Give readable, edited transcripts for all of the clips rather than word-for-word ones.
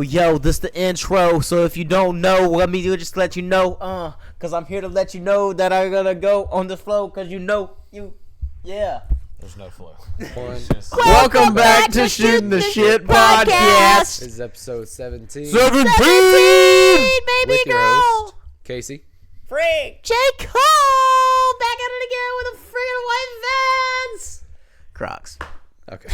Yo, this the intro, so if you don't know, let me just let you know, cause I'm here to let you know that I'm gonna go on the flow, cause yeah. There's no flow. Welcome back to Shootin The Sh podcast. This is episode 17. 17, baby with your girl. host, Casey. Freak. J. Cole back at it again with a freaking white Vans. Crocs. Okay.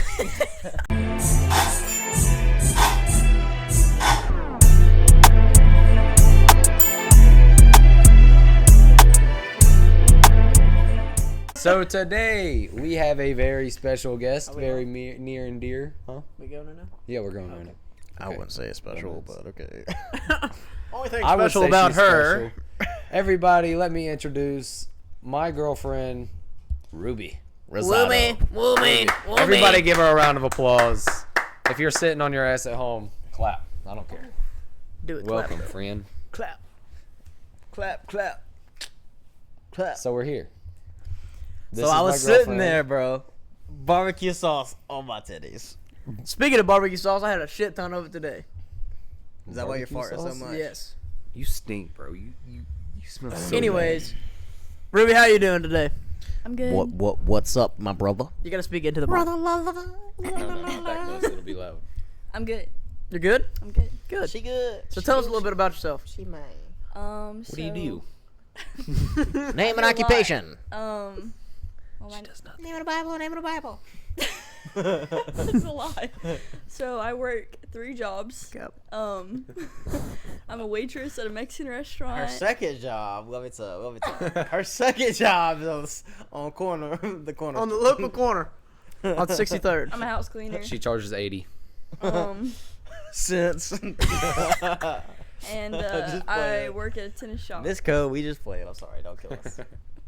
So today we have a very special guest, very near and dear. Huh? We going right now? Yeah, we're going right now. I wouldn't say it's special, but okay. Only thing I would special say about she's her. special. Everybody, let me introduce my girlfriend, Ruby. Woomy. Everybody give her a round of applause. If you're sitting on your ass at home, clap. I don't care. Do it. Welcome, friend. Clap. So we're here. This So is I my was sitting girlfriend. there, bro. Barbecue sauce on my titties. Speaking of barbecue sauce, I had a shit ton of it today. Is that why you're Barbecue farting so sauce? much? Yes. You stink, bro. You smell so Anyways, Ruby, how you doing today? I'm good. What's up, my brother? You gotta speak into the mic. bad. No, that close, it'll be loud. I'm good. You're good? I'm good. Good. She good. So tell us a little bit about yourself. She mine. What do you do? Name and a lot. occupation. Name of the Bible. Name of the Bible. That's a lie. So I work 3 jobs. Yep. I'm a waitress at a Mexican restaurant. Her second job. Let me tell. Her second job is on the corner. On the local corner. On 63rd. I'm a house cleaner. She charges 80. Since. And Just I playing. work at a tennis shop. This code we just played. I'm sorry. Don't kill us.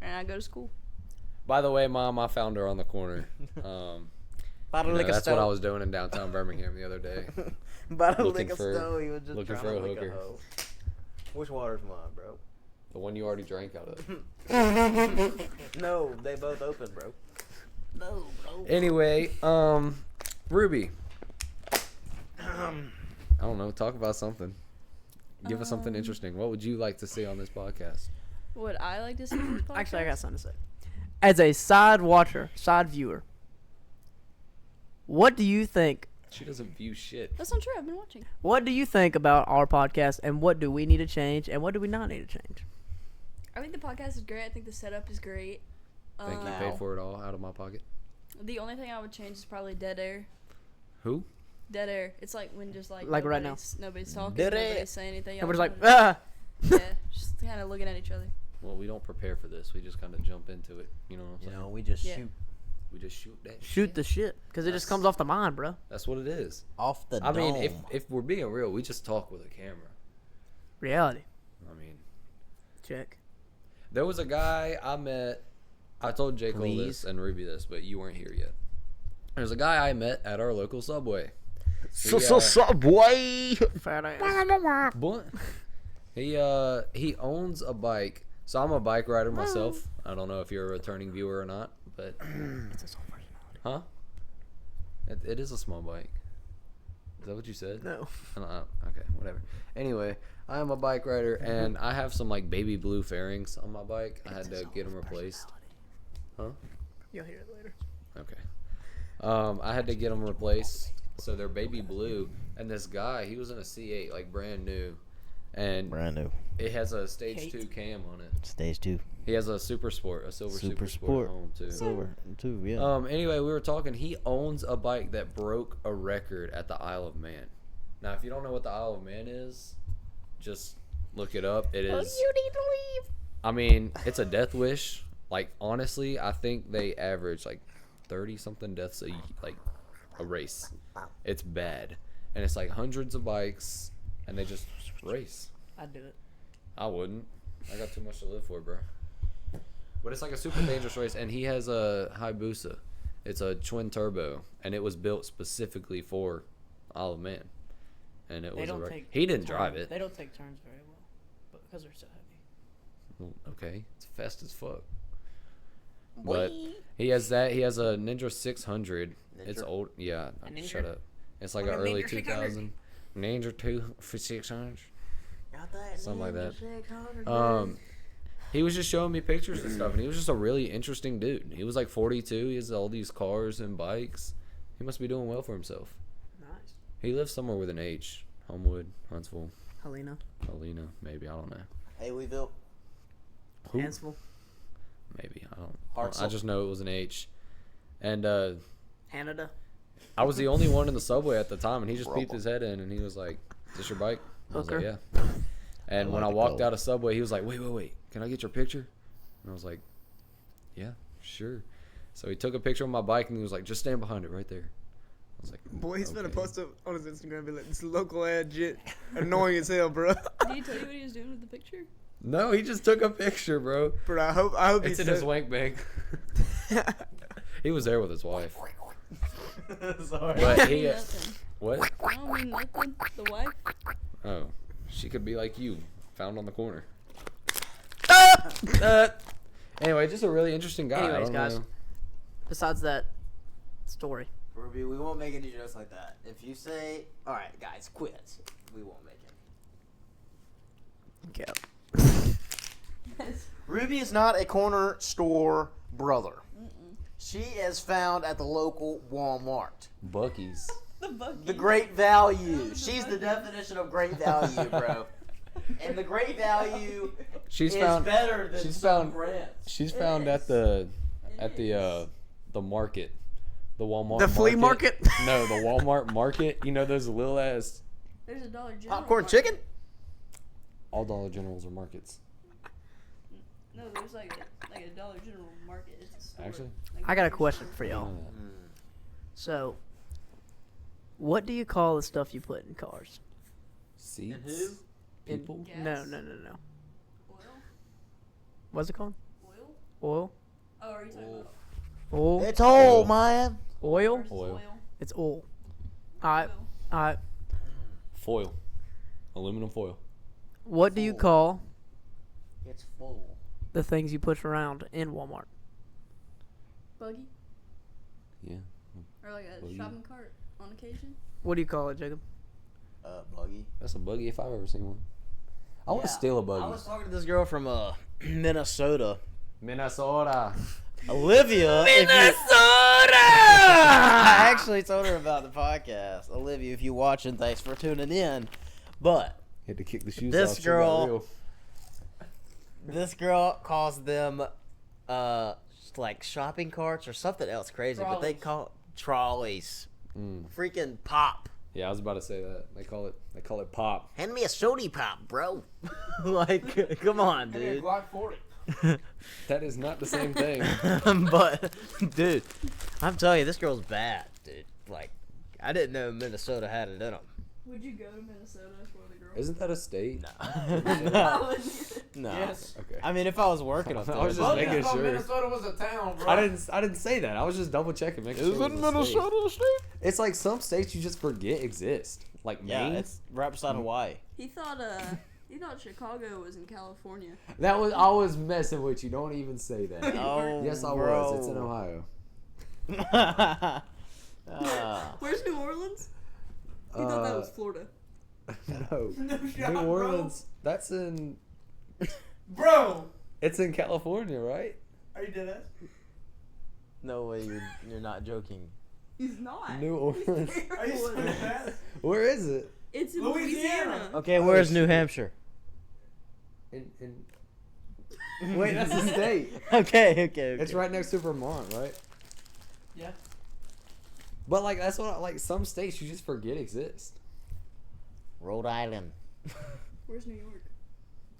And I go to school. By the way, Mom, I found her on the corner. By the liquor That's store. what I was doing in downtown Birmingham the other day. By the looking liquor for- store. He was just looking trying for a to lick hooker. hoe. Which water's mine, bro? The one you already drank out of. No, they both open, bro. No, bro. Anyway, Ruby. I don't know. Talk about something. Give us something interesting. What would you like to see on this podcast? Would I like to see this podcast? Actually, I got something to say. As a side watcher, side viewer, what do you think? She doesn't view shit. That's not true. I've been watching. What do you think about our podcast, and what do we need to change, and what do we not need to change? I think the podcast is great. I think the setup is great. Think you paid for it all out of my pocket? The only thing I would change is probably dead air. Who? Dead air. It's like when just like Like right now. Nobody's talking. Dead air. Nobody's saying anything. Everybody's y'all like, just ah. yeah, just kind of looking at each other. Well, we don't prepare for this. We just kind of jump into it. You know what I'm You saying? know, we just Yeah. shoot We just shoot that. Shoot the shit, because it just comes off the mind, bro. That's what it is. off the I dome. mean, if we're being real, we just talk with a camera. Reality. I mean, Check. there was a guy I met. I told J. Cole this Please? and Ruby this, but you weren't here yet. There's a guy I met at our local Subway. Subway. Fat ass. But he owns a bike. So I'm a bike rider myself. I don't know if you're a returning viewer or not, but It's a soul personality. huh? It is a small bike. Is that what you said? No. Okay, whatever. Anyway, I am a bike rider, and I have some like baby blue fairings on my bike. I had to get them replaced. Huh? You'll hear it later. Okay. I had to get them replaced, so they're baby blue. And this guy, he was in a C8, like brand new, and brand new. it has a stage 2 cam on it. Stage 2. He has a Super Sport, a silver Super Sport Sport. at home too. Silver 2, yeah. Anyway, we were talking. He owns a bike that broke a record at the Isle of Man. Now, if you don't know what the Isle of Man is, just look it up. It is. You need to leave. I mean, it's a death wish. Like, honestly, I think they average like 30-something deaths a race. It's bad, and it's like hundreds of bikes, and they just race. I'd do it. I wouldn't. I got too much to live for, bro. But it's like a super dangerous race, and he has a Hayabusa. It's a twin turbo, and it was built specifically for Isle of Man. And it was a wreck. He didn't drive it. They don't take turns very well, but because they're so heavy. Well, okay, it's fast as fuck. But he has that. He has a Ninja 600. It's old. Yeah, A Ninja? shut up. It's like What an a early Ninja 600? 2000. Ninja 2 for 600. Got that Something like Ninja that. 600, He was just showing me pictures and stuff, and he was just a really interesting dude. He was like 42. He has all these cars and bikes. He must be doing well for himself. Nice. He lives somewhere with an H. Homewood, Huntsville, Helena. maybe. I don't know. Haleyville. Who? Hansville. Maybe. I don't. Hartselle. I just know it was an H. And Canada. I was the only one in the subway at the time, and he just peeped his head in, and he was like, "Is this your bike?" I was like, Hooker. "Yeah." And when I like the walked color. out of Subway, he was like, wait, can I get your picture? And I was like, yeah, sure. So he took a picture of my bike, and he was like, just stand behind it right there. I was like, Boy, he's okay. finna post up on his Instagram, be like, this local ad shit, annoying as hell, bro. Did he tell you what he was doing with the picture? No, he just took a picture, bro. But I hope It's he in his said, wank bag. He was there with his wife. Sorry. But I don't he, mean nothing. what? I don't mean nothing. The wife? Oh, she could be like you, found on the corner. Anyway, just a really interesting guy. I Anyways, don't guys. know. Besides that story. Ruby, we won't make any jokes like that. If you say, all right, guys, quit, we won't make it. Okay. Ruby is not a corner store brother. She is found at the local Walmart. Bucky's. The great value. She's the definition of great value, bro. And the great value She's is found. better than she's some found- brands. She's found at the market, the Walmart. The flea market? No, the Walmart market. You know those little ass. There's a Dollar General. Popcorn market. chicken? All Dollar Generals are markets. No, there's like a Dollar General market. It's a store. Actually? Like I got a grocery question store. for I y'all. know that. So, what do you call the stuff you put in cars? Seats. who? People. Gas? No. Oil? What's it called? Oil? Oil? Oh, are you talking about Oil? It's oil, old, man. Oil? versus Oil. oil? It's oil. Alright. Oil. Alright. Foil. Aluminum foil. What do you Full. call It's full. the things you push around in Walmart? Buggy? Yeah. Or like a Buggy. shopping cart on occasion? What do you call it, Jacob? Buggy. That's a buggy if I've ever seen one. I want to steal a buggy. I was talking to this girl from Minnesota. Minnesota. Olivia. Minnesota! I actually told her about the podcast. Olivia, if you're watching, thanks for tuning in. But Had to kick the shoes This off. She got girl- real. this girl calls them like shopping carts or something else crazy, but they call trolleys. Mm. Freaking pop. Yeah, I was about to say that. They call it pop. Hand me a sody pop, bro. Like, come on, dude. That is not the same thing. But, dude, I'm telling you, this girl's bad, dude. Like, I didn't know Minnesota had it in them. Would you go to Minnesota for the girl? Isn't that a state? No. No. Yes. Okay. I mean, if I was working up there, I was just making sure. Minnesota was a town, bro. I didn't say that. I was just double checking. Making sure it was a state. a state? It's like some states you just forget exist. Like Yeah, Maine. it's right beside Hawaii. He thought Chicago was in California. I was messing with you. Don't even say that. Oh, Yes, I bro. was. It's in Ohio. Where's New Orleans? He thought that was Florida. No. shot, New bro. Orleans. That's in. Bro! It's in California, right? Are you dead ass? No way, you're not joking. He's not. New Orleans. Are you so dead? Where is it? It's in Louisiana. Louisiana. Okay, where's New Hampshire? Wait, that's a state. Okay. It's right next to Vermont, right? Yeah. But like that's what like some states you just forget exist. Rhode Island. Where's New York?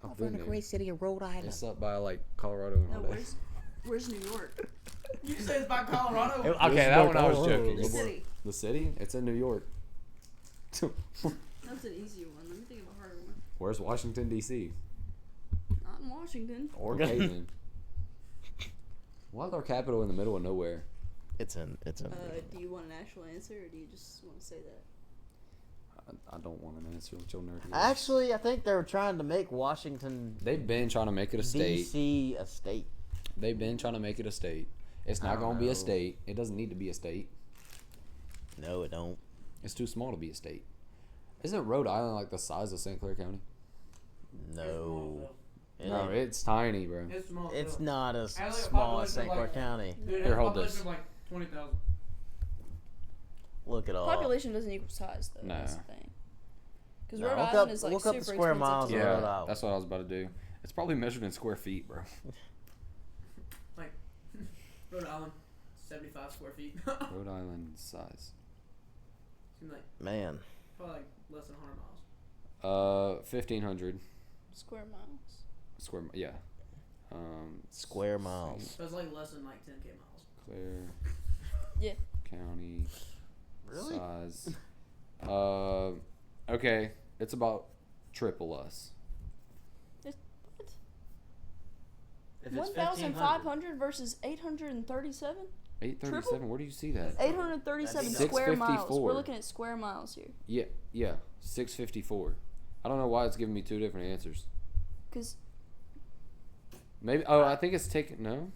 I've been there. city of Rhode Island. It's up by like Colorado and No, all that. where's New York? You said it's by Colorado? Okay, that one I was Colorado. joking. The It's- city. The city? It's in New York. That's an easier one. Let me think of a harder one. Where's Washington D.C.? Not in Washington. Oregon. Okay, then. Why is our capital in the middle of nowhere? It's in. Do you want an actual answer, or do you just want to say that? I don't want an answer with your nerdy. Actually, I think they were trying to make Washington They've been trying to make it a state. D.C. a state. They've been trying to make it a state. It's I not don't going to be know. a state. It doesn't need to be a state. No, it don't. It's too small to be a state. Isn't Rhode Island like the size of St. Clair County? No. It No, ain't. it's tiny, bro. It's small. It's though. not as Has, like, a small as population St. of, Clair like- County. Dude, it Here, has a hold population this. of like 20,000. Look it all. Population doesn't equal size, though. No. That's the thing. Because No, Rhode look Island up- is like look up super the square expensive miles to of live. Rhode Yeah, Island. that's what I was about to do. It's probably measured in square feet, bro. Rhode Island, 75 square feet. Rhode Island size. Seems like Man. probably like less than 100 miles. 1,500 Square miles. square. Yeah. Square miles. So it's like less than like 10k miles. Clair. Yeah. County. Really? Size. Okay. It's about triple us. If it's 1,500 versus 837? 837. Where do you see that? 837 That'd be square miles. 654. We're looking at square miles here. Yeah. 654. I don't know why it's giving me two different answers. Because Maybe. Oh, I think it's taken. No.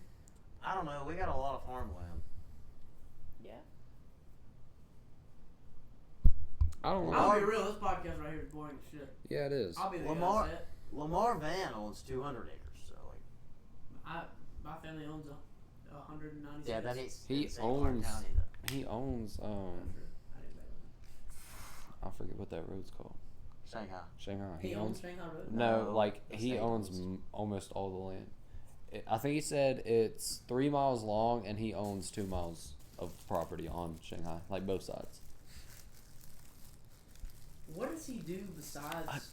I don't know. We got a lot of farmland. yeah. I don't know. I'll be real. This podcast right here is boring as shit. Yeah, it is. I'll be the Lamar- guy that said it. Lamar Van owns 200 acres, so like. My family owns 196. Yeah, that is. He in St. Clair owns- County, though. He owns. I forget what that road's called. Shanghai. Shanghai. He owns Shanghai Road. No, No, like the he state owns owns. almost all the land. I think he said it's 3 miles long, and he owns 2 miles of property on Shanghai, like both sides. What does he do besides?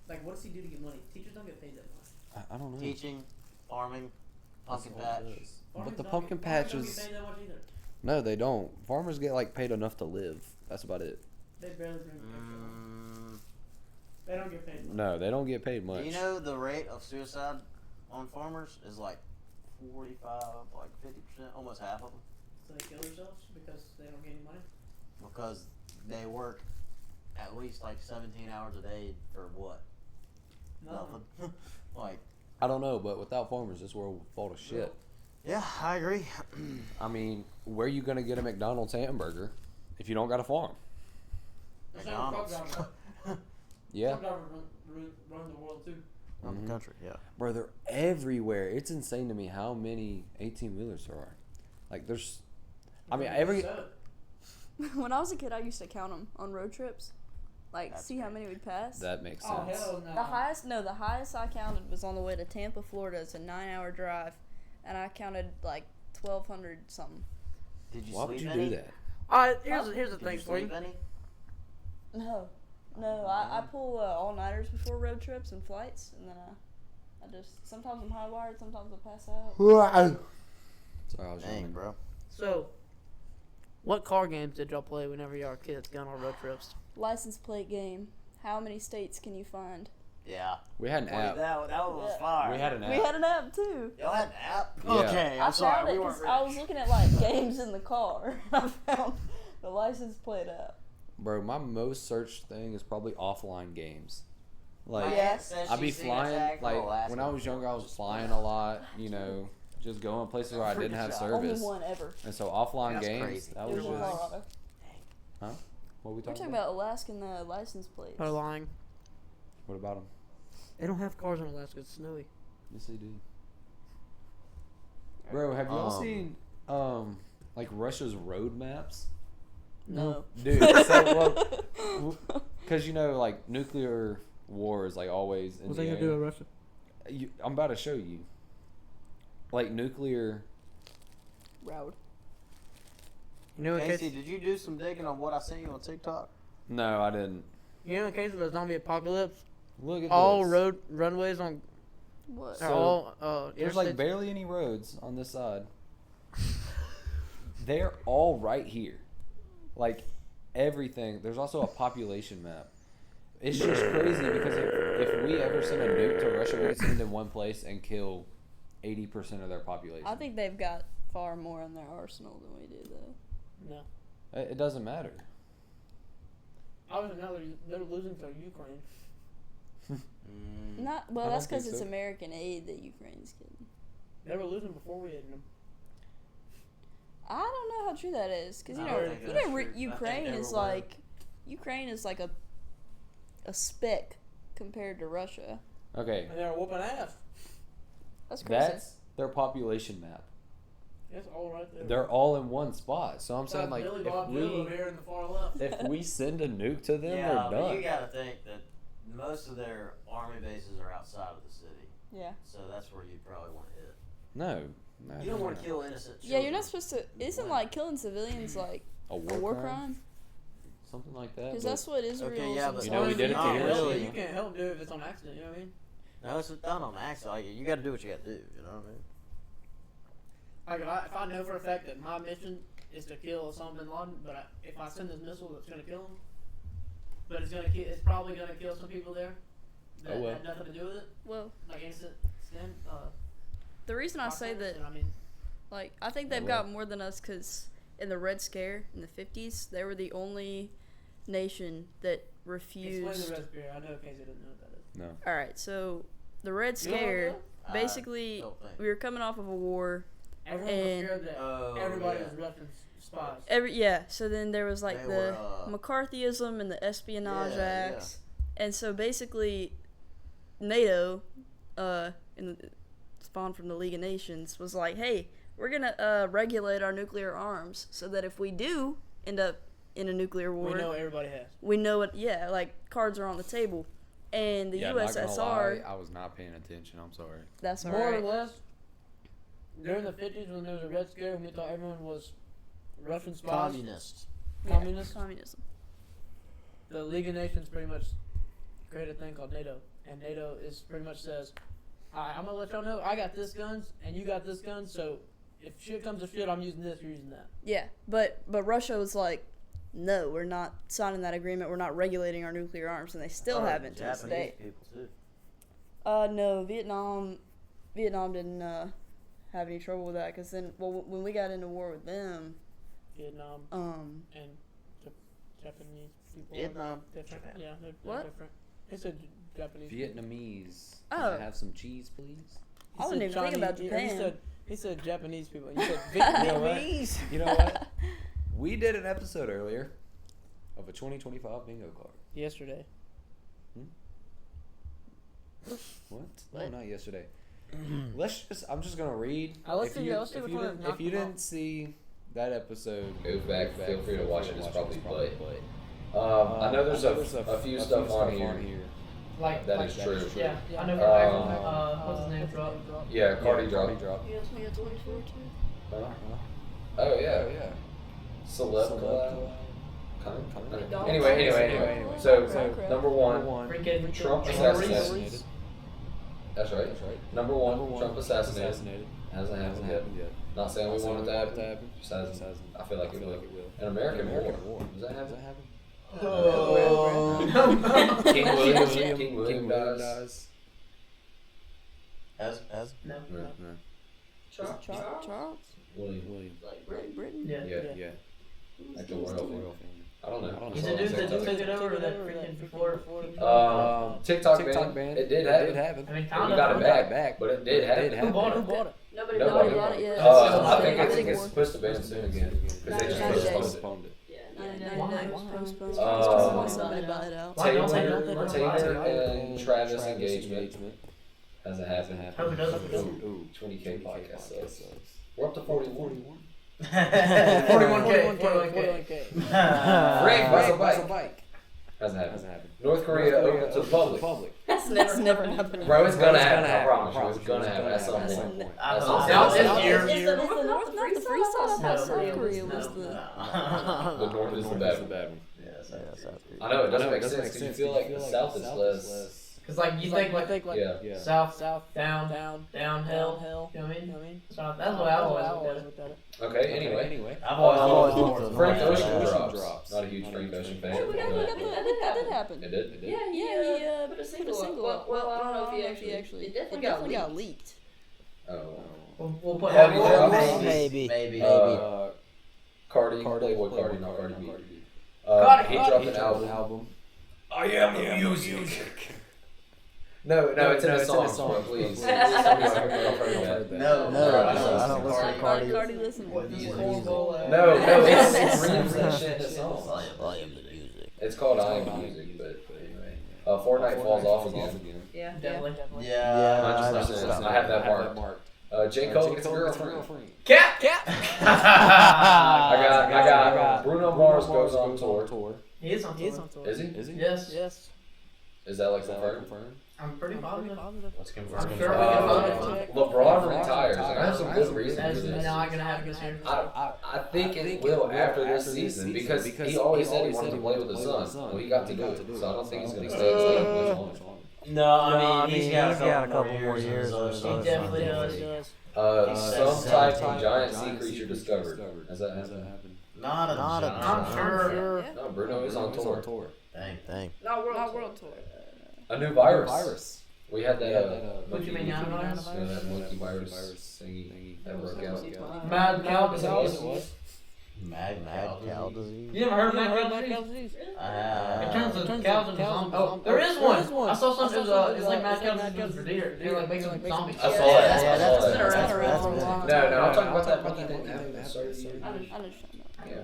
Like, what does he do to get money? Teachers don't get paid that much. I don't know. Teaching, farming, pumpkin That's all patch. it is. Farmers But the don't pumpkin get, farmers patch don't is get paid that much either. no, they don't. Farmers get like paid enough to live. That's about it. They barely bring Mm, They don't get paid much. No, they don't get paid much. do you know the rate of suicide on farmers is like 45, like 50%, almost half of them, So they kill themselves because they don't get any money. because they work at least like 17 hours a day for what? No. Nothing. Like, I don't know, but without farmers, this world would fall to shit. yeah, I agree. I mean, where you gonna get a McDonald's hamburger if you don't got a farm? The same with truck McDonald's. drivers. Yeah, Truck drivers run the world too. On Mhm. the country, yeah. bro, they're everywhere. It's insane to me how many 18-wheelers there are. Like, there's, I mean, every. When I was a kid, I used to count them on road trips. Like, That's see how many we'd pass. That makes Oh sense. hell no. The highest I counted was on the way to Tampa, Florida. It's a 9-hour drive, and I counted like 1,200 something. Did you Why sleep would you any? do that? Here's the Did thing you for you. sleep any? No, I pull all-nighters before road trips and flights, and then I just, sometimes I'm high-wired, sometimes I pass out. Sorry, I was Dang, yawning. bro. So, what car games did y'all play whenever y'all were kids going on road trips? License plate game. How many states can you find? Yeah. We had an app. That was Yeah. fire. We had an app. We had an app, too. Y'all had an app? Yeah. Okay, I I'm sorry. found it We 'cause weren't I was rich. looking at, like, games in the car. I found the license plate app. Bro, my most searched thing is probably offline games. Like, My Yeah. aunt says I'd be she's seen a flying, tag like, from Alaska when I was before. younger, I was flying a lot, you know, just going places where I didn't have Only service. one ever. And so offline That's games, crazy. that It was was in just, Colorado. what we We're talking talking about? about Alaskan license plates. They're lying. What about them? They don't have cars in Alaska. It's snowy. Yes, they do. Bro, have y'all seen, like, Russia's road maps? No. Dude, so, well, because, you know, like, nuclear war is, like, always in What's the that gonna air. do with Russia? I'm about to show you. Like, nuclear... Route. You know, in Casey, case did you do some digging on what I sent you on TikTok? No, I didn't. in case of a zombie apocalypse, Look at all this. runways on What? are So, all There's, like, interstates. barely any roads on this side. They're all right here. Like, everything. There's also a population map. It's just crazy because if we ever send a nuke to Russia, we could send it in one place and kill 80% of their population. I think they've got far more in their arsenal than we do, though. No, It doesn't matter. obviously now they're losing to Ukraine. Not well. I That's don't think because it's so. American aid that Ukraine's getting. They were losing before we had them. I don't know how true that is, because I don't think that's true. I think Ukraine they is were like Ukraine is like a a speck compared to Russia. Okay, And they're whooping ass. That's crazy. that's their population map. It's all right there. They're all in one spot. So I'm It's saying, like, Billy Bob Joe over here in the far left. if we send a nuke to them, Yeah, they're but done. you gotta think that most of their army bases are outside of the city, Yeah. so that's where you probably want to hit. No. You don't want to kill innocent children. Yeah, you're not supposed to. Isn't like killing civilians like A a war, war crime? crime? Something like that. Because but- that's what Israel. yeah, but- You know, we did it to Not Hiroshima. really. You can't help do it if it's on accident, you know what I mean? No, it's done on accident. Like, you gotta do what you gotta do, you know what I mean? Like, if I know for a fact that my mission is to kill Osama bin Laden, but if I send this missile that's going to kill him, but it's probably going to kill some people there that Oh, well. had nothing to do with it, Well, like innocent stem. the reason I say that, then, I mean, like, I think they've well. got more than us because in the Red Scare in the 50s, they were the only nation that explain the refused. Red Scare. I know Casey doesn't know what that is. No. All right, so the Red You don't know Scare, that? basically, don't think. we were coming off of a war. Everyone And- was scared that Oh, everybody yeah. was Russian spies. So then there was like They the were, McCarthyism and the Espionage Yeah, Acts, and so basically, NATO, spawned from the League of Nations, was like, hey, we're gonna regulate our nuclear arms so that if we do end up in a nuclear war, We know everybody has. we know it. Yeah, like cards are on the table, and the Yeah, not gonna USSR. lie, I was not paying attention. I'm sorry. That's all More or right. less, during the 50s when there was a Red Scare, when we thought everyone was Russian spies, Communists. communists, Communism. the League of Nations pretty much created a thing called NATO. And NATO is pretty much says, alright, I'm going to let y'all know I got this guns and you got this gun, so if shit comes to shit, I'm using this, you're using that. Yeah, but Russia was like, no, we're not signing that agreement. We're not regulating our nuclear arms, and they still haven't to this Japanese day. people too. No, Vietnam didn't have any trouble with that because then, well, when we got into war with them, Vietnam and Japanese people. Vietnam. Are different. Japan. Yeah, they're What? different. It's a Japanese. Vietnamese. Oh. Can I have some cheese, please? I wasn't even thinking about Japan. He said Japanese people. And you said You know what? Vietnamese. You know what? We did an episode earlier of a 2025 bingo card. Yesterday. What? What? No, not yesterday. I'm just gonna read. Let's If see. you, Let's see if which you one didn't, knocked if you them didn't off. see that episode, Go back, feel free to watch it. It's probably played. I know there's a few stuff on here. Like That is true. Yeah, I know. What's his name? Drop. Yeah, Cardi drop. We got 24 too. Oh yeah, yeah. celeb Celeb collab. McDonald's. Anyway. So Okay. number one, Trump assassinated. Assassinated. That's right. Number one, Trump assassinated. Hasn't happened yet. Not saying we want it to happen. Just hasn't. I feel like it will. An American war. Does that happen? King William dies. As No. Charles? William. Britain? Yeah. Yeah. Like the royal family. I don't know. He's a dude that took it over that freaking Florida. TikTok ban. It did happen. I mean, We found got out it back, but it did happen. Who bought it? Nobody Nobody. bought it yet. I think it's supposed to ban soon again because they just 90 days. postponed it. 99 days postponed. Um, Want somebody to buy it out. Why don't they Taylor buy it? and Travis engagement hasn't happened. Hope it doesn't. Ooh, 20K podcast subs. We're up to 41. 41K. Frank buys a bike. Hasn't happened. North Korea open to the public. That's never happening. Bro, it's gonna happen. I promise you, it's gonna happen at some point. At some South point. this year. Is the North not the free side? I thought South Korea was the. The North is the bad one. I know it doesn't make sense because you feel like the South is less. Cause like you think like Yeah. south, downhill. You know what I mean? So that's what I always looked at it. Okay. Anyway. I've always looked at the Frank North Ocean Side. drops. Not a huge Frank Ocean fan. Hey, that did happen. It did. Yeah, he put a single up. Well, I don't know if he actually. It definitely got leaked. Oh. We'll put Heavy that drops. Maybe. Cardi, Playboy Cardi, not Cardi B. Cardi. He dropped an album. I am the music. No, it's in a song, bro, please. Tell me if I've heard that. No, I don't listen to Cardi. Cardi listen. No, it's reams that shit in the song. I am the music. It's called I Am Music, but anyway. Fortnite falls off again. Yeah. Definitely. Yeah. 100%. I have that marked. J. Cole gets a girlfriend. Cap. I got Bruno Mars goes on tour. He is on tour. Is he? Yes. Is that like confirmed? I'm pretty positive. Let's I'm confirm. sure we can find it. LeBron retires. And I have some good reason for That's this. not gonna happen this year. I think it will after this season because he always said he wanted to play with his son. Well, he got to do it, so I don't think he's going to stay in the league much longer. No, I mean, he's got a couple more years. He definitely does. Some type of giant sea creature discovered. Has that happened? Not a I'm sure. No, Bruno is on tour. Dang. Not world tour. A new virus. We had that What you mean, virus? that monkey virus thingy that broke out. Mad cow disease. Mad cow disease. You never heard of mad cow disease? It turns the cows into zombies. Oh, there is one. I saw something. It's like mad cow disease for deer. They're like making them zombies. I saw that. Yeah, I saw that's been that. around for a long No, time. I'm talking about that monkey thing that started. I understand that. Yeah.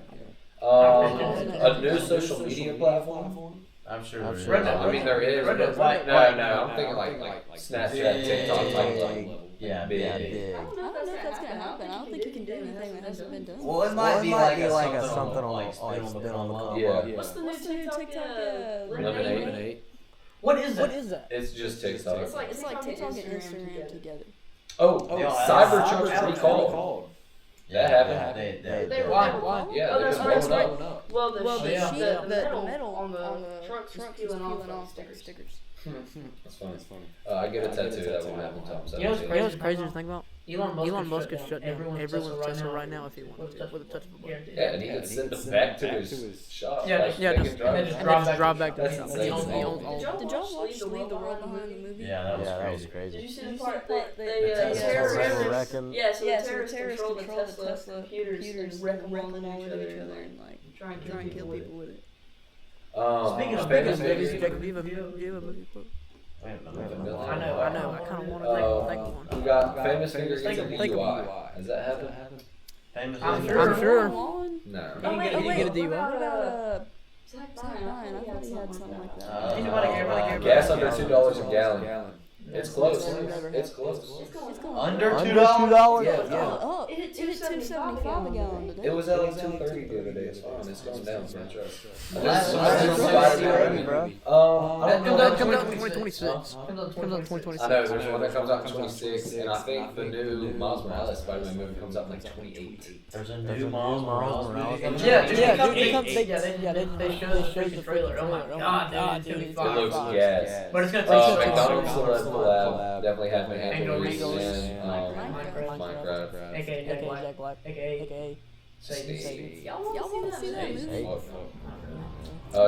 A new social media platform. I'm sure. I mean, there is. But like, no. I'm thinking like Snapchat, TikTok type level. Yeah, Big. I don't know if that's gonna happen. I don't think you can do anything that hasn't been done. Well, it might be like a something on spin on the club. Yeah. What's the new TikTok? Lemonade. What is that? It's just TikTok. It's like TikTok and Instagram together. Oh, yeah. Cybertruck's recalled. Yeah, That happened. They Why? Yeah, they just rolled up. Well, the yeah. metal on the trucks is peeling off stickers. That's funny. I get a tattoo that won't happen until I'm 17. You know what's You know what's crazy to think about? Elon Musk could shut down everyone's everyone's Tesla right now if he wanted to, with a touch of a button. Yeah, and he can send them back to his shop. Yeah, like, yeah, they just- can drive and it. just And drive then just drive back to That's the shop. insane. He owns all. Did y'all watch Leave the World Behind the movie? Yeah, that was crazy. Did you see Did the you part see that the the terrorists terrorists? wrecking? Yeah, so Yeah, the so terrorists terrorists control the control Tesla computers and wreck them all into each other and like try and kill people with it. Speaking of famous movies, figures, Jacob, do you have a movie quote? I know. I kind of want to think of one. we got famous figures Think into of- think of DUI. Has that happened? Famous I'm figures. sure. No. Oh wait, Did he get a what DUI? about Zach Zach Bryan? I thought he had something like that. Gas under $2 a gallon. It's close. It's close. Under $2? Yeah. Oh, it hit 275 a gallon today. It was at like 230 the other day. It's fine. It's going down. So That's crazy, bro. That comes out in Comes out 2026. Comes out in 2026. I know there's one that comes out in 26, and I think the new Miles Morales Spider-Man movie comes out in like 28. There's a new Miles Morales. Yeah, They show the trailer. Oh my god, dude, It looks gas. But it's gonna take so McDonald's long. Celeb Collab definitely had me happy Angel with Regal. Minecraft. AKA Jack Black. AKA AKA. Steve. Y'all want to see that movie?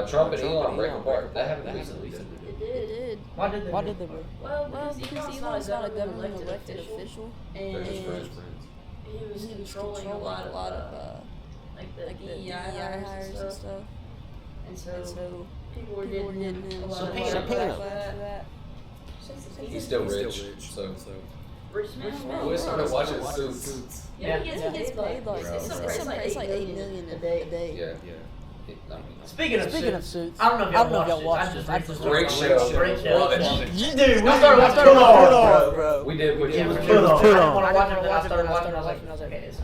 Trump and Elon break apart. That happened recently. It did. Why did Why did they break? Well, because Elon's not a government elected official, They're just and friends. He was he was controlling a lot of like the DEI hires and stuff. And so people were getting him a lot of subpoena backlash for for that. He's still rich, so. Rich man. We started watching Suits. Yeah, he He gets gets paid like it's like $8 million a day. Yeah. Speaking Speaking of Suits, I don't know if y'all watched watched it. it. just Great recently. show. Great show. Love it. Dude, we started watching Put On, bro. We did put It you was on. Put On. Put I On. didn't want to watch it, but I started watching it. I was like, okay, it's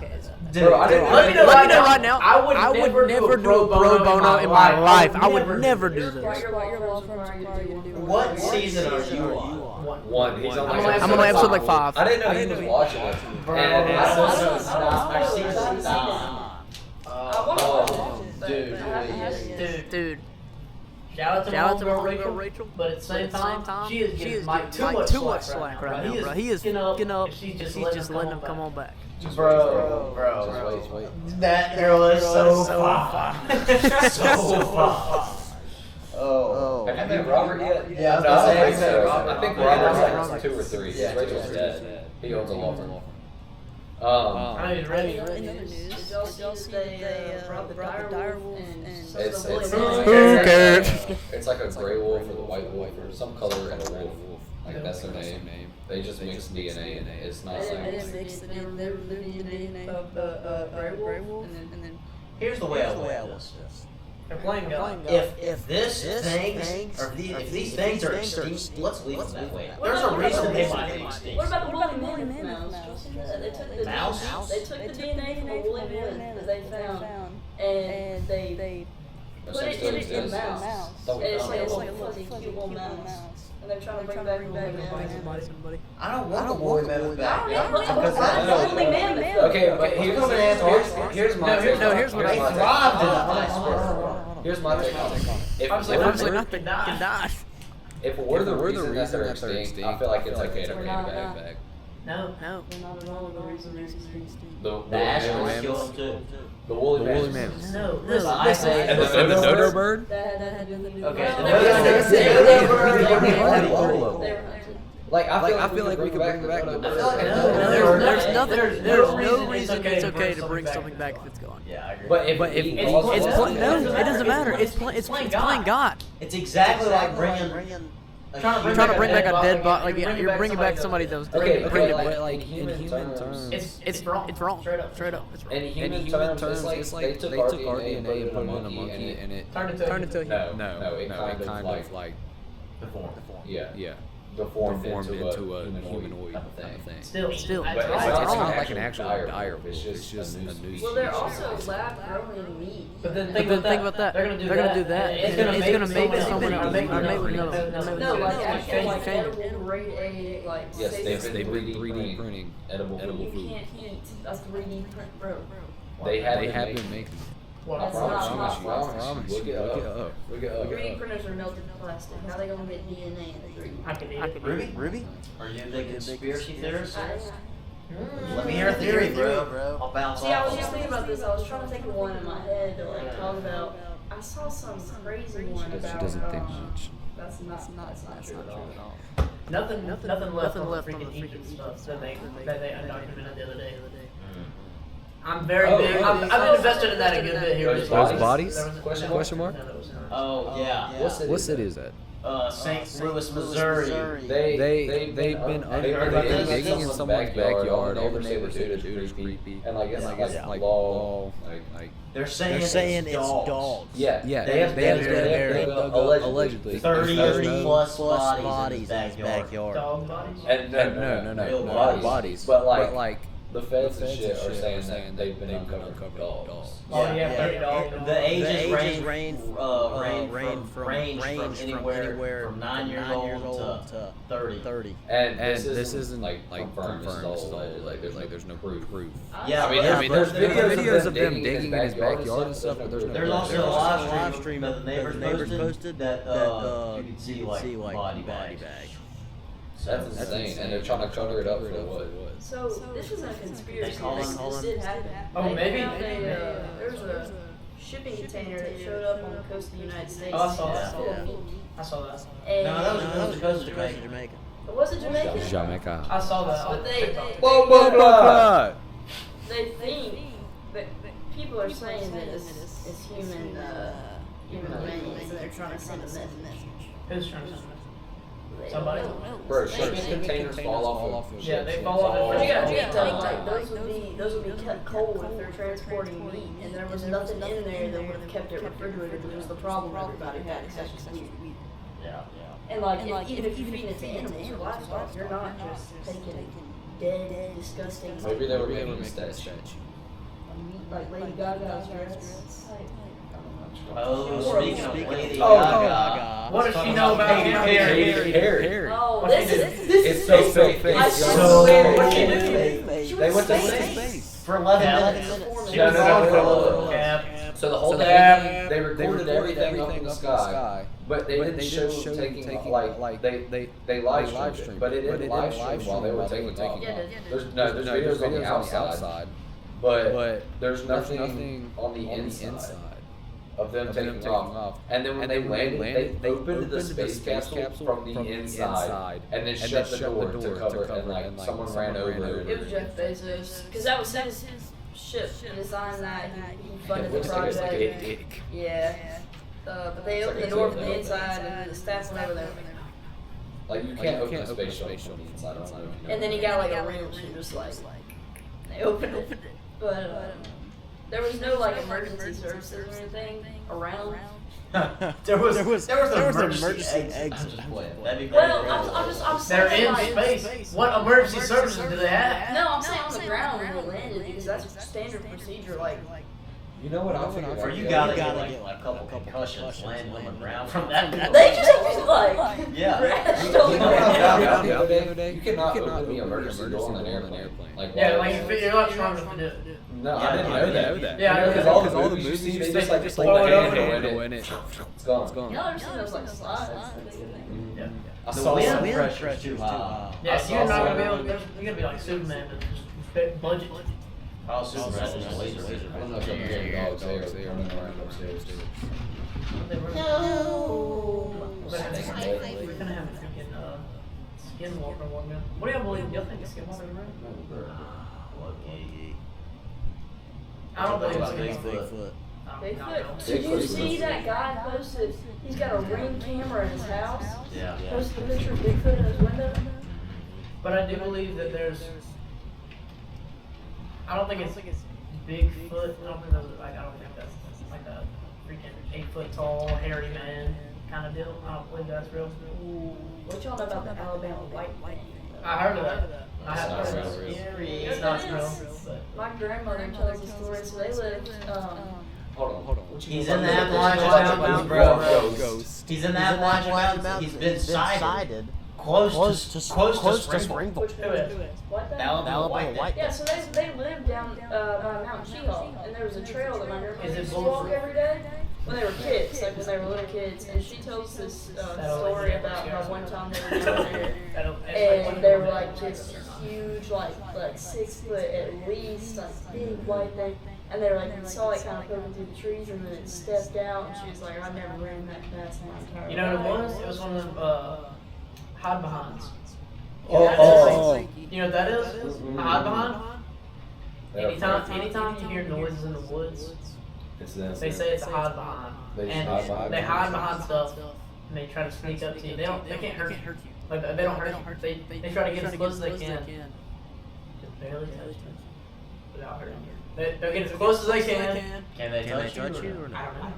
Bro, I didn't. Let me know right now. I would never do a pro bono in my life. I would never never do Your this. law firm's required you to do What season are you on? One. He's on I'm on episode like 5. I didn't know he was watching it. And I've seen it. Oh, Dude. Dude. Shout Shout out out to to my my Rachel, girl Rachel. but at the same time, she is getting like too much slack right now, bro. He is getting up. and she's just letting him come on back. Bro. Just wait. That girl is so fine. So fine. Oh. Have you met Robert yet? Yeah, I was No, gonna I say, don't think so. Robert. I think Robert's like 2 or 3. He's Rachel's dad. He owns a law firm. I know he's ready. In other news, did y'all see that they brought the dire wolf and It's Who cares? It's like a gray wolf with a white wolf or some color and a wolf. Like that's their name. They just mix DNA in it. It's not they like. didn't mix the DNA of the gray wolf, and then Here's the way I will say this. They're playing God. If these things are extinct, let's leave them that way. There's a reason they might be extinct. What about the woolly mammoth mouse? They took the Mouse? They took the DNA from a woolly mammoth that they found, and they put it in a mouse. And it's like a little fuzzy, cute little mouse. And they're trying to bring back the woolly mammoth. I don't want the woolly mammoth back. The woolly mammoth. Okay, but here's my take. No, here's what They I thrived in the ice world. Here's my take on it. If Obviously we're- not the die. if we're the reason that they're extinct, I feel like it's okay to bring it back. No. They're not at all the reason they're extinct. The Ashlands killed them too. The woolly woolly mammoth. mammoths. No. The Ice Age. And the dodo bird? That had nothing to do with Okay, it. the They were dodo- hunted. Like I feel like we could bring back the bird. There's no reason it's okay to bring something back if it's gone. Yeah, I agree. But if No, it doesn't matter. It's playing God. It's exactly like bringing. You're trying to bring back a dead body. Like you're bringing back somebody that was dead. Okay, Bring it but back. like in human terms, It's wrong. It's wrong. Straight up. It's wrong. in human terms, it's like they took our DNA and put it in a monkey, and it Turned into a human. no, it kind of like Deformed. deformed into a humanoid type of thing. Still. But That's it's right. not like an actual dire wolf. It's just a new Well, they're also lab growing meat. But then think about that. They're gonna do that. It's gonna make someone else. Mate with another. No, like actual like change it. edible grade A, like Yes, say they've for- been 3D 3D printing edible you food. can't eat a 3D print, bro. They have They been have making. been making. What? That's promise not you, possible. I promise you. Look it up. Look it up. 3D printers are melted plastic. How they gonna get DNA in 3D? I can eat it. Ruby? Are you a big conspiracy theorist? Mm. Let me hear a theory, bro. I'll bounce See, I was off. just thinking about this. I was trying to think of one in my head to like talk about. I saw some crazy one She about. doesn't think much. That's not true at all. Nothing left on the freaking Egypt stuff that they undocumented the other day. I'm very big. I've been invested in that a good bit here. Those bodies? There was a- Question mark? No, there was not. Oh, yeah. What city is that? St. Louis, Missouri. They've been digging in someone's backyard. All the neighbors say the dude is creepy. creepy. And like it's It's like law. like They're saying it's dogs. Yeah, They have dug up allegedly 30 plus bodies in his backyard. Dog bodies. and No, real bodies. But But like the feds and shit are saying that they've been uncovering dogs. Oh, yeah, 30 dogs. The ages range from anywhere from 9 years old to 30. And this isn't like confirmed. This is all like there's no proof. Yeah, I mean, there's videos videos of them digging in his backyard and stuff, but there's no There's proof. also a live stream that the neighbors posted that you can see like body bags. That's insane, and they're trying to cover it up for what? So this isn't a conspiracy. They call This them- did happen. Oh, They maybe? found there was a shipping container that showed up on the coast of the United States. Oh, I saw that. full of meat. I saw that. And No, that was the coast of Jamaica. was it Jamaica? Jamaica. I saw that. But they think that people are saying that it's human remains, and they're trying to send a message. Who's trying to send They Somebody? don't know. Bro, They shipping think- containers fall off of Yeah, they ships. fall off But of you gotta think ships. though, like those would be kept cold if they're transporting meat, and there was nothing in there that would have kept it refrigerated, which was the problem everybody had. It's just weird. Yeah. And like, even if you're feeding it to animals or livestock, you're not just taking dead, disgusting. Maybe they were making stats. Like Lady Gaga's dress. Like, Oh, speaking of Lady Oh, Gaga. What does she know about Hair. oh, What this she is It's so fake. I It's swear. so What'd she fake. do? They went to space for 11 minutes. She No, was no, on no, for a no, little no. cap. So the whole So day they recorded everything up in the sky, but they didn't show taking like they live streamed it, but it didn't live stream while they were taking off. Yeah, There's videos on the outside, but there's nothing on the inside of them taking off. And then when they landed, they opened the space capsule from the inside and then shut the door to cover it, and like someone ran over It was Jeff Bezos, because that was his ship. He designed that. He funded the project. Yeah. But they opened the door from the inside, and the staff went over there. Like you can't open a space shuttle from the inside. And then he got like a wrench and just like they opened it. But there was no like emergency services or anything around. there was an emergency emergency exit. That'd be great. Well, I'm They're saying in like, space. What emergency services do they have? no, I'm saying on the ground when we landed because that's standard procedure. Like, You know what I figured Or out? you the gotta other day? get like a couple concussions landing on the ground from that. they just like Yeah. crashed You know over. what I found out the Yeah. other day? You cannot open the emergency door on an airplane. Like, Yeah, why? like you're not strong enough to do it. No, Yeah, I didn't know that. Yeah, I know Because that. all the movies you see, they just like hold hold it the over handle and and it. it's gone. Y'all ever seen those like slides? Yeah. I The saw some wind pressure. pressure's too high. Yeah, saw you're not some- gonna be able to. You're gonna be like Superman, but just budget. Oh, Superman is I laser. don't know if I'm hearing dogs there running around upstairs. We're gonna have a freaking skinwalker one minute. What do y'all believe? Y'all think a skinwalker is real? I don't believe it's Bigfoot. Bigfoot. Did you see that guy posted? He's got a Ring camera in his house. Yeah. Posted a picture of Bigfoot in his window. But I do believe that there's. I don't think it's Bigfoot. I don't think that's like a freaking 8 foot tall, hairy man kind of deal. I don't believe that's real. What y'all know about the Alabama white man? I heard of that. I have It's heard not of real. that. Yes, It's not it real. is. But My grandmother tells the story. So they lived. Hold on. He's in the Appalachian Mountains, bro. Ghost. He's in the Appalachian Mountains. He's been sighted close to Springville. who is? What? the- Alabama white. Yeah, so they lived down by Mount Cheatham, and there was a trail that my grandmother Is it used to walk bulletproof? every day when they were kids, like when they were little kids. And she tells this story about how one time they were down there, and they were like this huge, like 6 foot at least, like big white thing. And they were like, you saw it kind of poking through the trees, and then it stepped out, and she was like, I've never ran that fast in my entire life. You know what it was? It was one of them hide behinds. Oh. You know what that is? Mm-hmm. A hide behind? Yeah. Anytime you hear noises in the woods, It's them. they say it's a hide behind. They just And hide behind they it. hide behind stuff, and they try to sneak up to you. They can't hurt you. Like they don't hurt you. They try to get as close as they can. Just barely touch you without hurting you. They'll get as close as they can. Can they touch you? I don't know.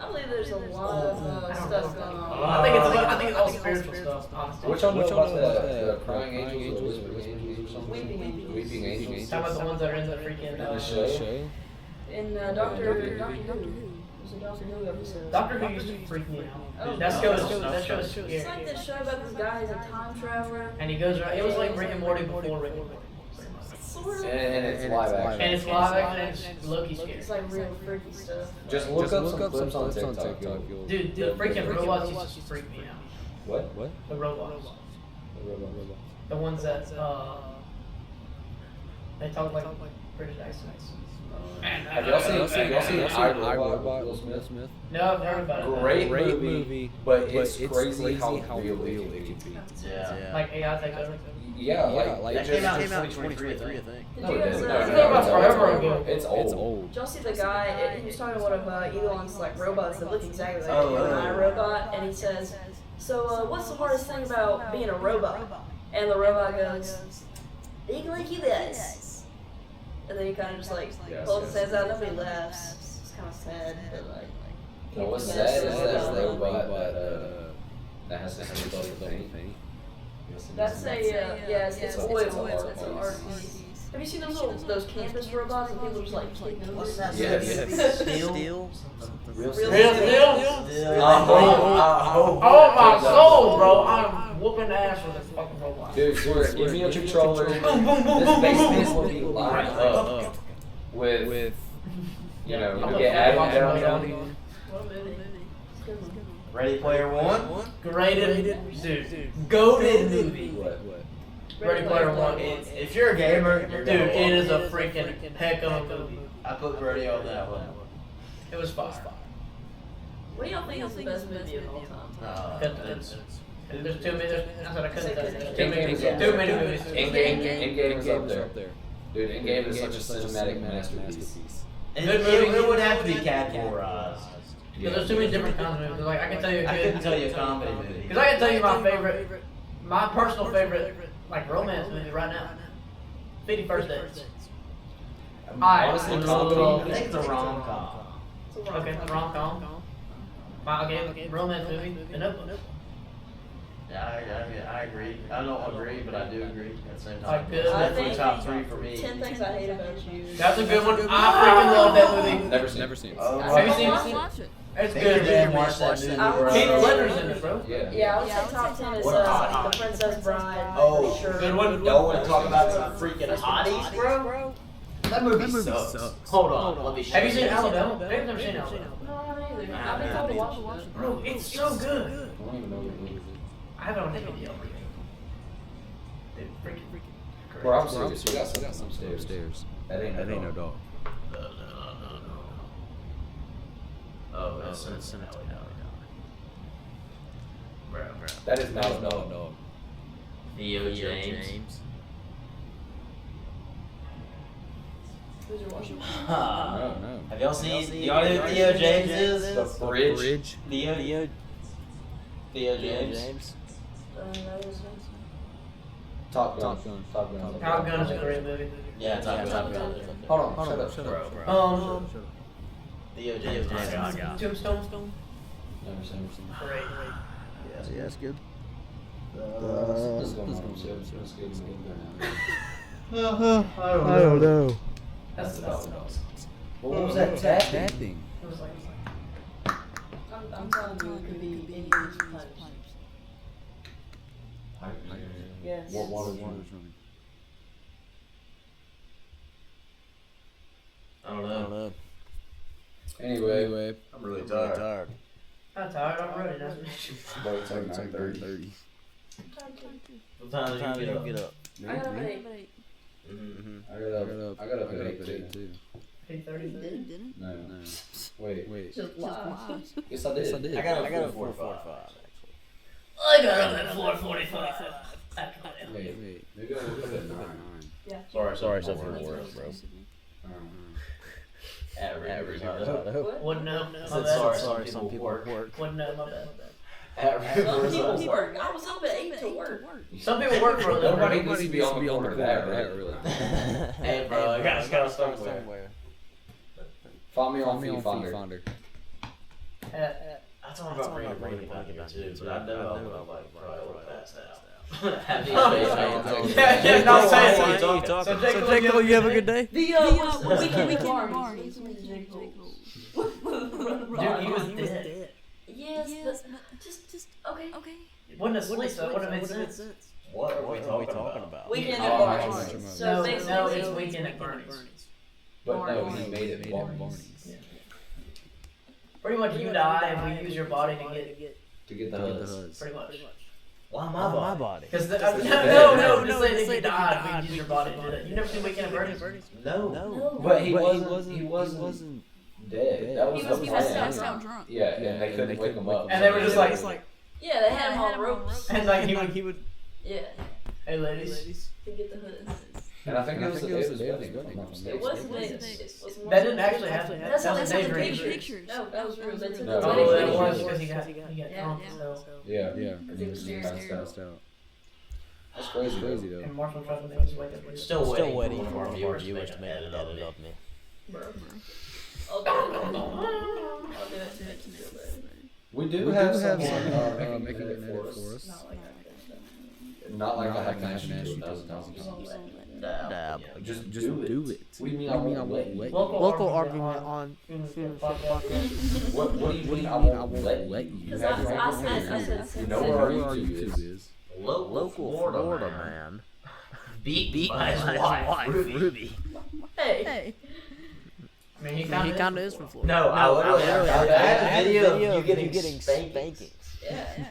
I believe there's a lot of stuff going on. I think it's all spiritual stuff, honestly. Which one know about the crying angels or whispering angels or something? Weeping Weeping angels. Talking about the ones that are in the freaking In the show? In Doctor Who. It was a Doctor Who episode. Doctor Who used to freak me out. Oh, That show is scary. It's like this show about this guy who's a time traveler. And he goes around. It was like Rick and Morty before Rick and Morty. Sort of. And it's live action. And it's live action and it's low-key scary. It's like real freaky stuff. Just look up some clips on TikTok. You'll- Dude, the freaking robots used to freak me out. What? The robots. The ones that, they talk like British accents. Have y'all seen iRobot, Will Smith? No, I've heard about it. Great movie, but it's crazy how real it can be. Yeah. Like AI take over. Yeah, like That it came out in just- 2023, I think. Did No, you it guys didn't. know? It's about forever ago. It's old. Did y'all see the guy? He was talking to one of Elon's like robots that look exactly like Oh, an yeah. iRobot, and he says, "So, what's the hardest thing about being a robot?" And the robot goes, "Being like you guys." And then he kind of just like pulls his hands out. Nobody laughs. It's kind of sad, but like. No, what's sad is that robot that has to handle the paint. That's it's a- oil. it's a It's an art art piece. Have you seen those campus robots that people just like kick over? What's that? Yes. Steel? Steel? Real Real deal? Steel. Oh my soul, bro! I'm whooping ass with this fucking robot. Dude, swear, give me a controller. This basement will be lined up with you know, you get Adam down. Ready Player One? Graded, dude. Goated movie. What? Ready Player One. If you're a gamer, you're Dude, gonna it love is a freaking heck of a movie. I put Brody on that one. It was fire. What do y'all think is the best movie of all time? There's too many. That's what I couldn't tell you. There's too many. Endgame's up Too many movies. Endgame is up there. Dude, Endgame is such a cinematic masterpiece. It would have to be categorized. Because there's too many different kinds of movies. Like I can tell you, I couldn't tell you a comedy movie. Because I can tell you my personal favorite, like romance movie right now. 50 First Dates. Honestly, Alright, comedy. I think it's a rom-com. Okay, rom-com. Okay, romance movie. The Notebook. Yeah, I agree. I don't agree, but I do agree at the same time. Like good. It's I definitely think top 3 for me. 10 Things I Hate About You. That's a good one. I freaking love that movie. Never seen. Oh, Have you Watch seen it? watch it. It's They good, need man. to watch that movie. I would Keith say- Ledger's in it, bro. Yeah. Yeah, I would say top 10 is The Princess Bride. Oh, for sure. Good one. Y'all want to talk about some freaking hotties, bro? That movie sucks. Hold on, let me show Have you seen Alabama? I've never seen Alabama. No, not either. I've been told to watch it. Bro, it's so good. I don't even know what movie it is. I have it on video. Dude, freaking. Bro, I'm serious. We got some upstairs. That ain't no dog. No. Oh, that's Cincinnati. Bro. That is not a dog. Theo James. Who's your watching? No. Have y'all seen? Y'all know who Theo James is? The bridge. Theo James. Top Gun. Top Gun is a great movie. Yeah, Top Gun. Hold on, shut up. Theo James. Tombstone. Never seen. Great. Yeah, that's good. This is going on. Let's get I don't know. That's the best. What was that tapping? It was like, I'm telling you, it could be any of these pipes. Yes. What water? I don't know. Anyway, I'm really tired. I'm tired. I'm ready. That's but it's like 9:30. What time did you get up? I got a break. I got up at 8 too. 8:30. Didn't? No. Wait. Just live. Yes, I did. I got up at 4:45. I got up at 4:45. Wait. Maybe I woke up at 9. Sorry, something worse, bro. Average. Wouldn't know. My Said bad. sorry, some people work. Wouldn't know. My bad. Some people work. I was up at 8 to work. Some people work for a living. Nobody needs to be on the corner of that, really. Hey, bro, I gotta start somewhere. Follow me on Finder. I told him about bringing a blanket down here too, but I know I'm gonna probably look past out. Happy Yeah, no, say it. So Jacob, will you have a good day? The weekend Barney's. Dude, he was dead. Yes, but just okay. Wouldn't have slept, so it wouldn't have made sense. What are we talking about? Weekend Oh, at I Barney's. remember. So No, basically, it's weekend at Bernie's. But no, he made it Barney's. Pretty much, you die and we use your body to get To get the hoods. pretty much. Why my body? Because no, just say if you died, we'd use your body to do that. You never seen Weekend at Bernie's? No. But he wasn't dead. That was He was the Passed plan. out drunk. Yeah, and they couldn't wake him up. And they were just like, yeah, they had him on ropes. and like he would, Yeah, hey ladies. to get the hoods. And I think it was the day of his wedding. It wasn't. That didn't actually happen. That's That how was they a took the daydream. pictures. No, that was real. They took No, the Oh, it pictures. was because he got drunk. So. Yeah. Because he was Passed out. That's crazy though. And Marshall tried to make us wake up. Still waiting for one of our viewers to make an edit of me. I'll do it. I'll do it. We do have someone making an edit for us. Not like I have to Dab. Just do it. What do you mean I won't let you? Local argument on What do you mean I won't let you? You Because have your I own said You know where our YouTube YouTube is. Local Florida man. Beat by his wife, wife, Ruby. Hey. I mean, he He kind kind of is from Florida. No, I literally have a video of you getting spankings. Yeah.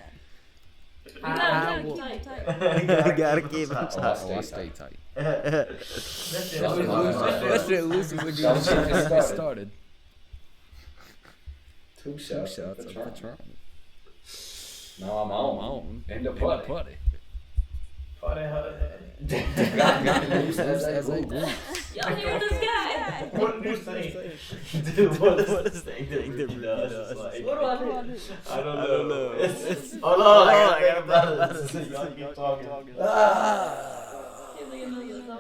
You I gotta will- keep tight. You gotta keep it Oh, tight. I stay tight. This shit That was shit loose. loose. That shit loose as That it shit started. Two shots of Patron. No, Now I'm on. In the putty. Party hard. Got loose as a goose. Y'all hear this guy? What do you say? Dude, what is this thing that Ruby does? It's like, What do I do? I don't know. Hold on, I got about it. Y'all keep talking. Give me a million.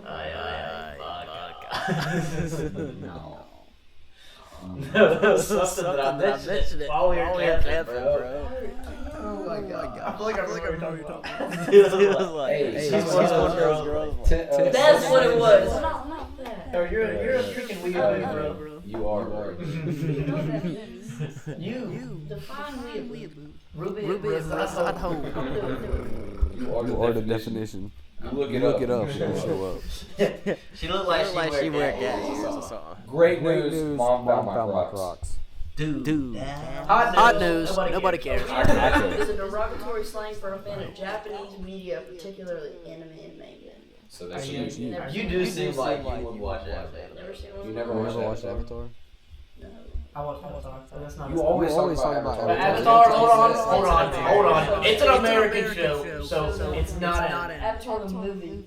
Aye, vodka. No. No, that was something that I mentioned it while we were camping, bro. Oh my god. I feel like I remember what you're talking about. It was like, Hey, she's one of those girls. That's what it was. Not that. Oh, you're a freaking weirdo, bro. You are right. You know what that means. You. Define weeaboo. Ruby is outside home. You are the definition. You look it up. She'll show up. She looked like she wear cat ears or something. Great news. Mom found my Crocs. Dude. Hot news. Nobody cares. It's a derogatory slang for a fan of Japanese media, particularly anime and manga. So that's you. You do seem like you would watch that. Never seen one. You never watched Avatar? No. I watched Avatar, so that's not. You always talk about Avatar. Hold on. It's an American show, so it's not an. Avatar the movie.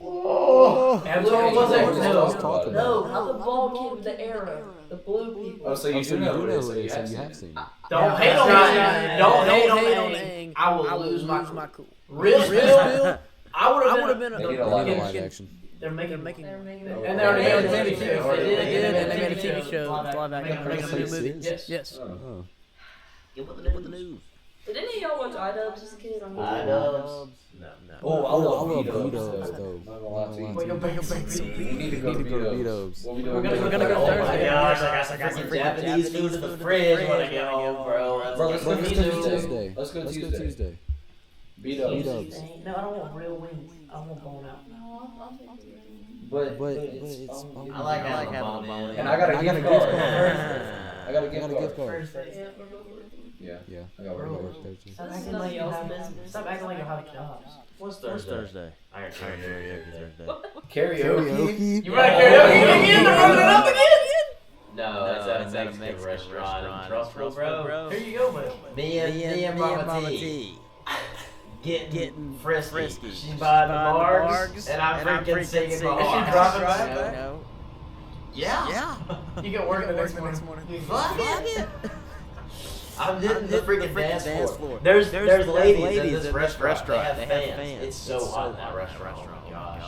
Avatar wasn't. No, not the bald kid with the arrow. The blue people. Oh, so you do know it, so you so have you seen have it. seen it. Don't hate on Aang. Don't hate on Aang. I will lose my cool. Real. I would have been. They need a live Live action. They're making. Oh, And they already made a they TV did. show. They did. And they made a TV show. show. Live action. Making a new movie. Serious? Yes. Oh. Get with the news. Did any of y'all watch iDubbbz as a kid? iDubbbz. No. Oh, I love B-dubs, B-dubs, though. though. Not gonna lie to you. Wait, We need to go to B-dubs. What we doing? We're gonna go Oh my Thursday. gosh, I got some Japanese food in the fridge when I get home, bro. Bro, let's go Let's go Tuesday. Tuesday. Let's go Let's go Tuesday. Tuesday. B-dubs. No, I don't want real wings. I want bone out. But But it's. I like having a bone in. And I got a gift card. I got a gift card. Thursday. Yeah. Yeah. I got one. Thursday. Stop acting like you have. Stop acting like you have jobs. What's Thursday? I got karaoke Thursday. Karaoke? You run karaoke again? They're running it up again? No, it's at a Mexican restaurant in Trussville, bro. Here you go, buddy. Me and Mama T. Getting frisky. She's by the bars, and I'm freaking singing bars. Is she driving right? No. Yeah. You get work the next morning. Fuck it. I'm hitting the freaking dance floor. There's ladies in this restaurant. They have fans. It's so hot in that restaurant. Oh my gosh.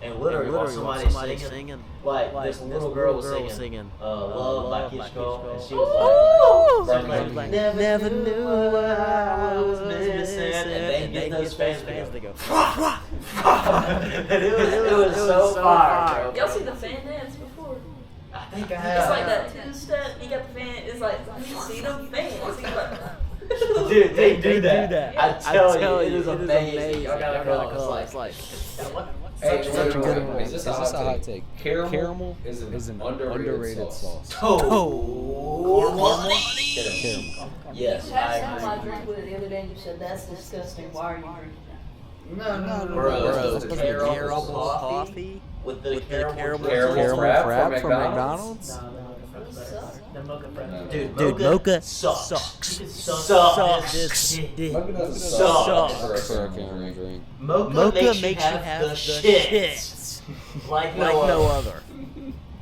And literally while somebody's singing, like this little girl was singing Love by Kishko, and she was like, never knew what I was missing. And they get those fans, they go, and it was so fire, bro. Y'all see the fan dance before? I think I It's have. like that two-step. You got the fan. It's like you see them fans. He's like, Dude, they do that. I tell you, it is it is amazing. amazing. Y'all gotta go. It's like, Hey, Such a good one. Is this a hot take? Caramel is an underrated sauce. oh, Caramel. yes, I I had my agree. drink with it the other day, and you said that's disgusting. Why are you drinking that? Bro, That's the caramel caramel coffee with the caramel Caramel frap from McDonald's? The mocha bread. Dude, mocha sucks. Sucks. Mocha doesn't Sucks. suck. That's a caramel drink. Mocha makes you have the shits. Like no other.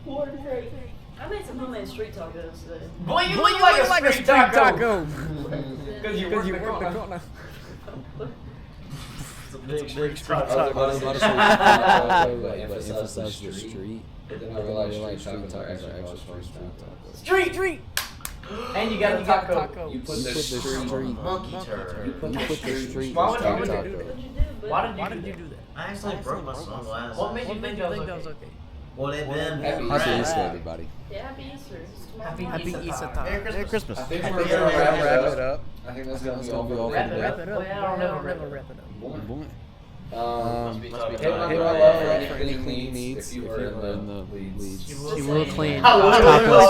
I made some homemade street tacos today. Boy, you look like a street taco. Because you work the corner. It's a big street A lot of street tacos, but emphasize the street. But then I I realized realized street tacos are actually actually called street tacos. Street. And you got the taco. You put You the put the street. street. monkey turd. You put the street Why in would street you do taco. What'd you do? Why did you do that? I actually broke my sunglasses. What made you think that was okay? Well, they've been Happy Happy Easter. Easter, everybody. Yeah, happy Easter. Happy Easter time. Merry Christmas. I think Happy we're gonna Easter. wrap it up. I think that's gonna be all for Wrap it today. up. Well, I don't never wrap it up. Boy. Must be Hit time. my Hit love my for love anything anything he he needs needs if you are in the leads. leads. She will clean. I literally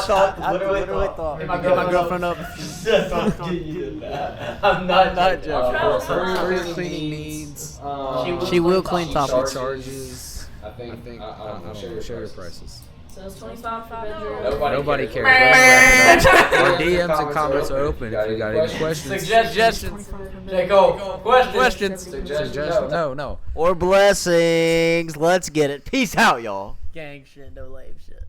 thought. Hit my girlfriend up. I'm not joking. For your Cleaning cleaning needs. needs. She will clean top Charges. I think I don't know. Share your prices. So it's 25 for bedroom. Nobody cares. Our DMs and comments are open if you got any questions. Suggestions. Jacob. Questions. Suggestions? No. Or blessings. Let's get it. Peace out, y'all. Gang shit, no lame shit.